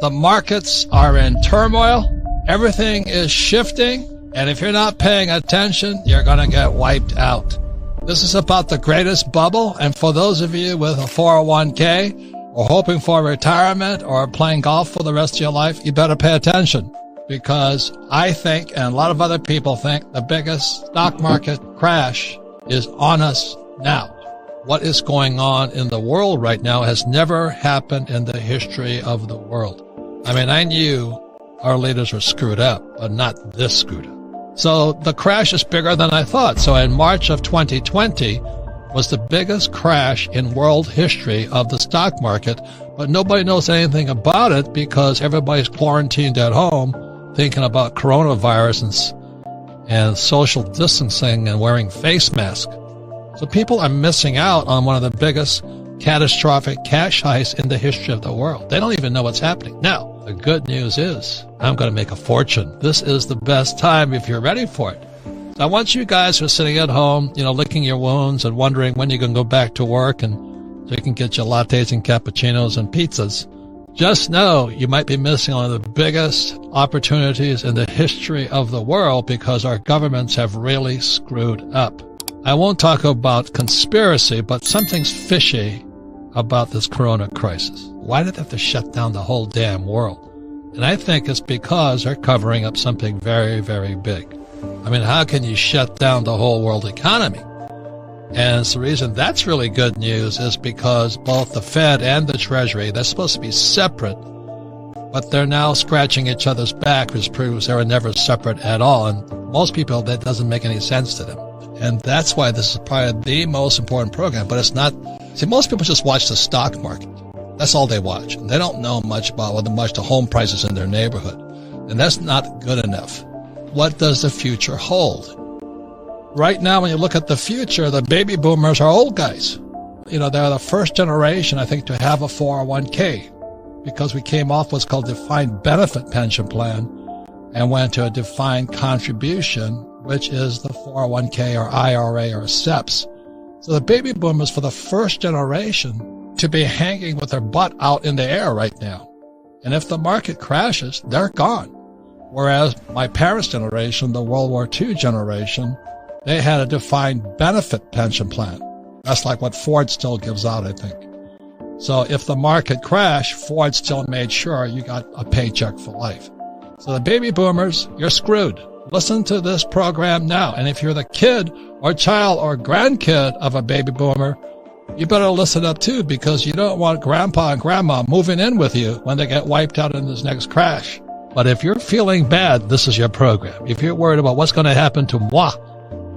The markets are in turmoil. Everything is shifting. And if you're not paying attention, you're going to get wiped out. This is about the greatest bubble. And for those of you with a 401k or hoping for retirement or playing golf for the rest of your life, you better pay attention, because I think, and a lot of other people think, the biggest stock market crash is on us now. What is going on in the world right now has never happened in the history of the world. I mean, I knew our leaders were screwed up, but not this screwed up. So the crash is bigger than I thought. So in March of 2020 was the biggest crash in world history of the stock market, but nobody knows anything about it because everybody's quarantined at home thinking about coronavirus and social distancing and wearing face masks. So people are missing out on one of the biggest catastrophic cash heists in the history of the world. They don't even know what's happening. Now, the good news is I'm going to make a fortune. This is the best time if you're ready for it. So I want you guys who are sitting at home, licking your wounds and wondering when you're going to go back to work and so you can get your lattes and cappuccinos and pizzas. Just know you might be missing one of the biggest opportunities in the history of the world because our governments have really screwed up. I won't talk about conspiracy, but something's fishy about this corona crisis. Why did they have to shut down the whole damn world? And I think it's because they're covering up something very, very big. I mean, how can you shut down the whole world economy? And the reason that's really good news is because both the Fed and the Treasury, they're supposed to be separate, but they're now scratching each other's back, which proves they were never separate at all. And most people, that doesn't make any sense to them. And that's why this is probably the most important program, but it's not. See, most people just watch the stock market. That's all they watch. They don't know much about the home prices in their neighborhood. And that's not good enough. What does the future hold? Right now, when you look at the future, the baby boomers are old guys. They're the first generation, I think, to have a 401k because we came off what's called defined benefit pension plan and went to a defined contribution, which is the 401k or IRA or SEPs. So the baby boomers for the first generation to be hanging with their butt out in the air right now. And if the market crashes, they're gone. Whereas my parents' generation, the World War II generation, they had a defined benefit pension plan. That's like what Ford still gives out, I think. So if the market crashed, Ford still made sure you got a paycheck for life. So the baby boomers, you're screwed. Listen to this program now. And if you're the kid or child or grandkid of a baby boomer, you better listen up too, because you don't want grandpa and grandma moving in with you when they get wiped out in this next crash. But if you're feeling bad, this is your program. If you're worried about what's going to happen to moi,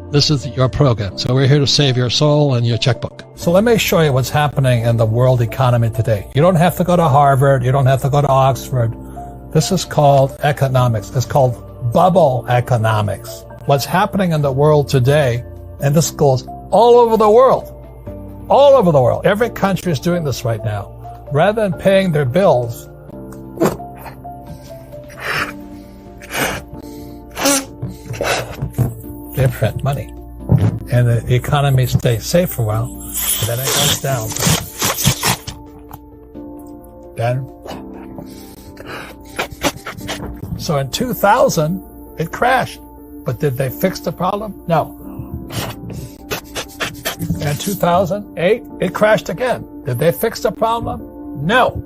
this is your program. So we're here to save your soul and your checkbook. So let me show you what's happening in the world economy today. You don't have to go to Harvard. You don't have to go to Oxford. This is called economics. It's called bubble economics. What's happening in the world today, and this goes all over the world. All over the world. Every country is doing this right now. Rather than paying their bills, they print money. And the economy stays safe for a while, and then it goes down. So in 2000, it crashed. But did they fix the problem? No. In 2008, it crashed again. Did they fix the problem? No.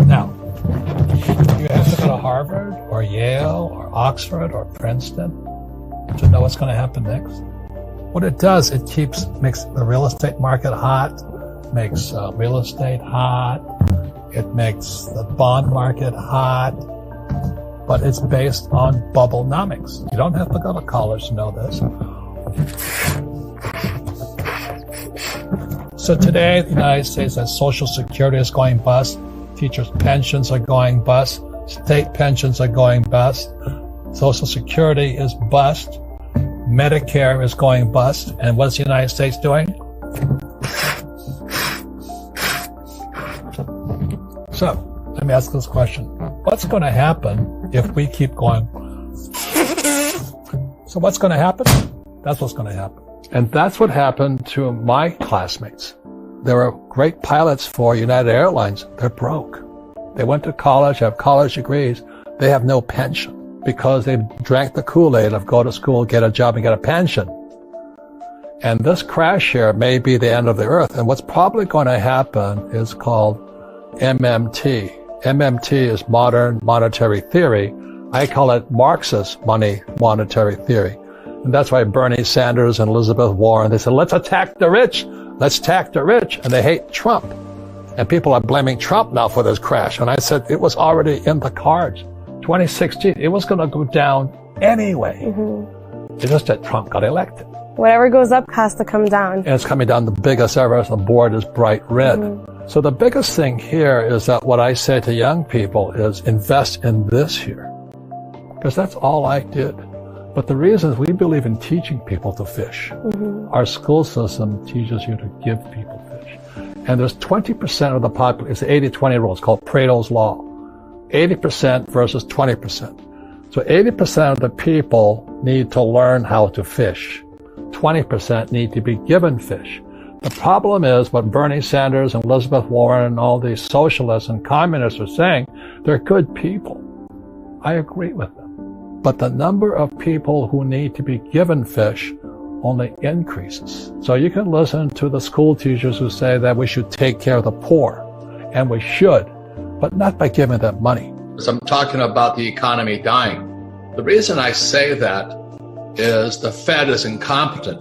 Now, you have to go to Harvard or Yale or Oxford or Princeton to know what's going to happen next. What it does, it makes the real estate market hot, makes real estate hot, it makes the bond market hot, but it's based on bubblenomics. You don't have to go to college to know this. So today, the United States has Social Security is going bust, teachers' pensions are going bust, state pensions are going bust, Social Security is bust, Medicare is going bust, and what's the United States doing? So, let me ask this question. What's going to happen if we keep going? So what's going to happen? That's what's going to happen. And that's what happened to my classmates. There were great pilots for United Airlines. They're broke. They went to college, have college degrees. They have no pension because they drank the Kool-Aid of go to school, get a job, and get a pension. And this crash here may be the end of the earth. And what's probably going to happen is called MMT. MMT is modern monetary theory. I call it Marxist monetary theory. And that's why Bernie Sanders and Elizabeth Warren, they said, let's attack the rich. Let's attack the rich. And they hate Trump. And people are blaming Trump now for this crash. And I said, it was already in the cards. 2016, it was going to go down anyway. Mm-hmm. It's just that Trump got elected. Whatever goes up has to come down. And it's coming down the biggest ever. The board is bright red. Mm-hmm. So the biggest thing here is that what I say to young people is invest in this here. Because that's all I did. But the reason is we believe in teaching people to fish. Mm-hmm. Our school system teaches you to give people fish. And there's 20% of the population, it's the 80-20 rule, it's called Pareto's Law. 80% versus 20%. So 80% of the people need to learn how to fish. 20% need to be given fish. The problem is what Bernie Sanders and Elizabeth Warren and all these socialists and communists are saying, they're good people. I agree with them. But the number of people who need to be given fish only increases. So you can listen to the school teachers who say that we should take care of the poor, and we should, but not by giving them money. I'm talking about the economy dying. The reason I say that is the Fed is incompetent.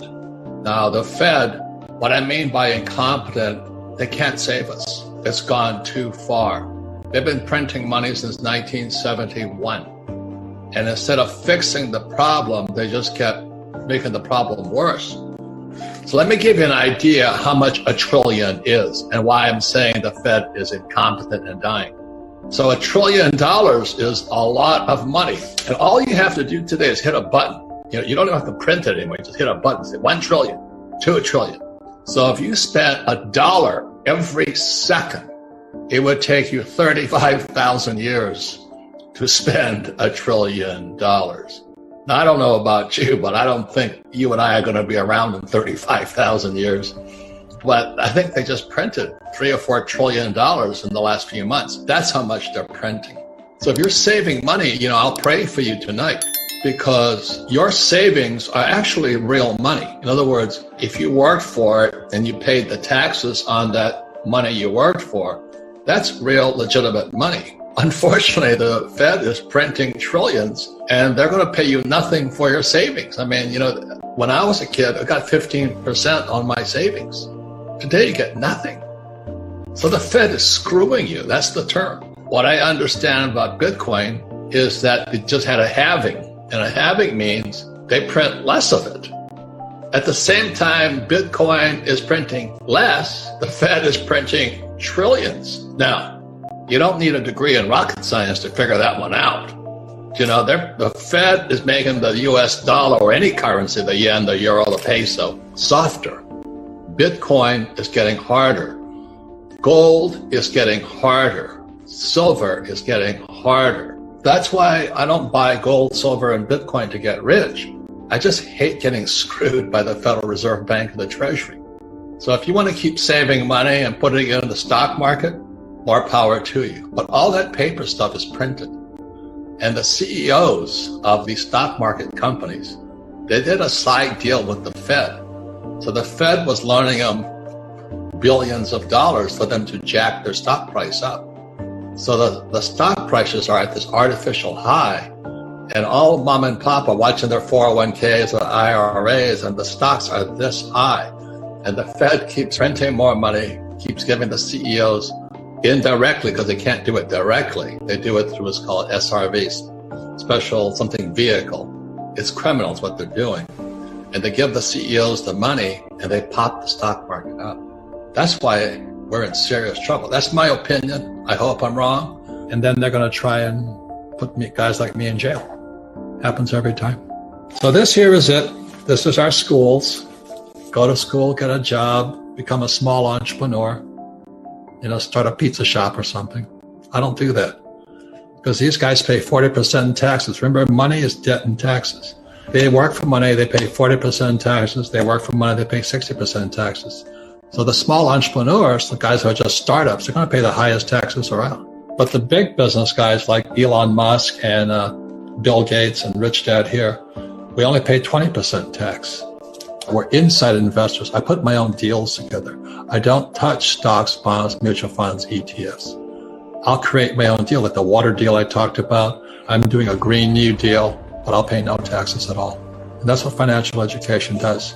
Now, the Fed, what I mean by incompetent, they can't save us. It's gone too far. They've been printing money since 1971. And instead of fixing the problem, they just kept making the problem worse. So let me give you an idea how much $1 trillion is and why I'm saying the Fed is incompetent and dying. So $1 trillion is a lot of money. And all you have to do today is hit a button. You don't have to print it anymore. Just hit a button, say 1 trillion, 2 trillion. So if you spent $1 every second, it would take you 35,000 years to spend $1 trillion. Now, I don't know about you, but I don't think you and I are going to be around in 35,000 years. But I think they just printed $3 or $4 trillion in the last few months. That's how much they're printing. So if you're saving money, I'll pray for you tonight because your savings are actually real money. In other words, if you worked for it and you paid the taxes on that money you worked for, that's real legitimate money. Unfortunately, the Fed is printing trillions and they're going to pay you nothing for your savings. I mean, when I was a kid, I got 15% on my savings. Today, you get nothing. So the Fed is screwing you. That's the term. What I understand about Bitcoin is that it just had a halving. And a halving means they print less of it. At the same time, Bitcoin is printing less. The Fed is printing trillions. Now, you don't need a degree in rocket science to figure that one out. The Fed is making the US dollar or any currency, the yen, the euro, the peso, softer. Bitcoin is getting harder. Gold is getting harder. Silver is getting harder. That's why I don't buy gold, silver, and Bitcoin to get rich. I just hate getting screwed by the Federal Reserve Bank and the Treasury. So if you want to keep saving money and putting it in the stock market, more power to you. But all that paper stuff is printed. And the CEOs of these stock market companies, they did a side deal with the Fed. So the Fed was loaning them billions of dollars for them to jack their stock price up. So the stock prices are at this artificial high. And all mom and pop are watching their 401ks or IRAs, and the stocks are this high. And the Fed keeps printing more money, keeps giving the CEOs indirectly, because they can't do it directly. They do it through what's called SRVs, special something vehicle. It's criminals what they're doing. And they give the CEOs the money and they pop the stock market up. That's why we're in serious trouble. That's my opinion. I hope I'm wrong. And then they're going to try and put guys like me in jail. Happens every time. So this here is it. This is our schools. Go to school, get a job, become a small entrepreneur. Start a pizza shop or something. I don't do that because these guys pay 40% in taxes. Remember, money is debt and taxes. They work for money, they pay 40% in taxes. They work for money, they pay 60% in taxes. So the small entrepreneurs, the guys who are just startups, they're going to pay the highest taxes around. But the big business guys like Elon Musk and Bill Gates and Rich Dad here, we only pay 20% tax. We're inside investors. I put my own deals together. I don't touch stocks, bonds, mutual funds, ETFs. I'll create my own deal, like the water deal I talked about. I'm doing a Green New Deal, but I'll pay no taxes at all. And that's what financial education does.